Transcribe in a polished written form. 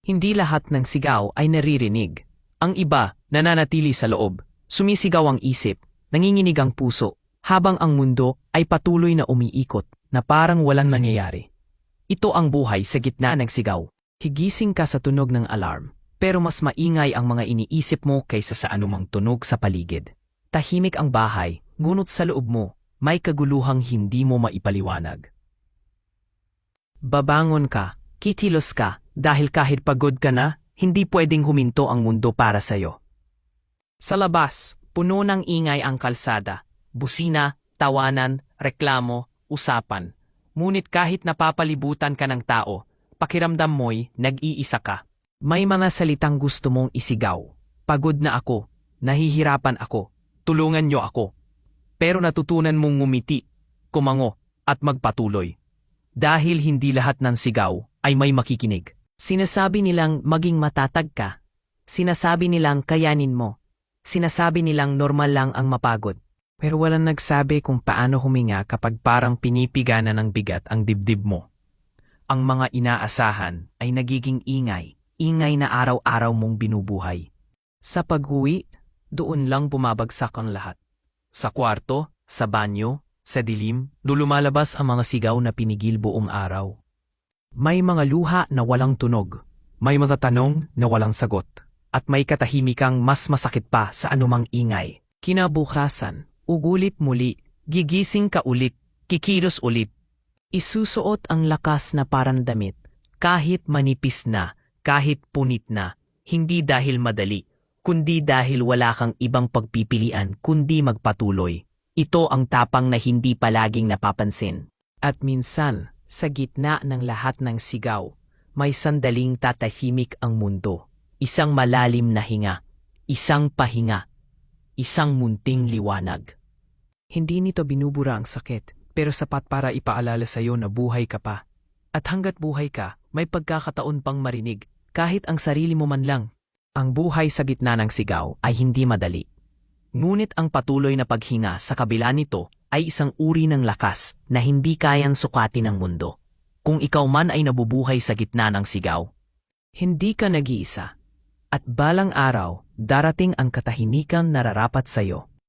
Hindi lahat ng sigaw ay naririnig. Ang iba, nananatili sa loob. Sumisigaw ang isip, nanginginig ang puso, habang ang mundo ay patuloy na umiikot na parang walang nangyayari. Ito ang buhay sa gitna ng sigaw. Higising ka sa tunog ng alarm, pero mas maingay ang mga iniisip mo kaysa sa anumang tunog sa paligid. Tahimik ang bahay, ngunit sa loob mo, may kaguluhang hindi mo maipaliwanag. Babangon ka, kitilos ka, dahil kahit pagod ka na, hindi pwedeng huminto ang mundo para sa'yo. Sa labas, puno ng ingay ang kalsada, busina, tawanan, reklamo, usapan. Ngunit kahit napapalibutan ka ng tao, pakiramdam mo'y nag-iisa ka. May mga salitang gusto mong isigaw. Pagod na ako, nahihirapan ako, tulungan niyo ako. Pero natutunan mong ngumiti, kumango, at magpatuloy. Dahil hindi lahat ng sigaw ay may makikinig. Sinasabi nilang maging matatag ka. Sinasabi nilang kayanin mo. Sinasabi nilang normal lang ang mapagod. Pero walang nagsabi kung paano huminga kapag parang pinipigana ng bigat ang dibdib mo. Ang mga inaasahan ay nagiging ingay na araw-araw mong binubuhay. Sa pag-uwi, doon lang bumabagsak ang lahat. Sa kwarto, sa banyo, sa dilim, lumalabas ang mga sigaw na pinigil buong araw. May mga luha na walang tunog, may mga tanong na walang sagot, at may katahimikang mas masakit pa sa anumang ingay. Kinabukasan, ugulit muli, gigising ka ulit, kikilos ulit. Isusuot ang lakas na parang damit, kahit manipis na, kahit punit na, hindi dahil madali, kundi dahil wala kang ibang pagpipilian kundi magpatuloy. Ito ang tapang na hindi palaging napapansin. At minsan, sa gitna ng lahat ng sigaw, may sandaling tatahimik ang mundo. Isang malalim na hinga, isang pahinga, isang munting liwanag. Hindi nito binubura ang sakit, pero sapat para ipaalala sa iyo na buhay ka pa. At hanggat buhay ka, may pagkakataon pang marinig, kahit ang sarili mo man lang. Ang buhay sa gitna ng sigaw ay hindi madali. Ngunit ang patuloy na paghinga sa kabila nito ay isang uri ng lakas na hindi kayang sukatin ng mundo. Kung ikaw man ay nabubuhay sa gitna ng sigaw, hindi ka nag-iisa. At balang araw, darating ang katahimikan na nararapat sa iyo.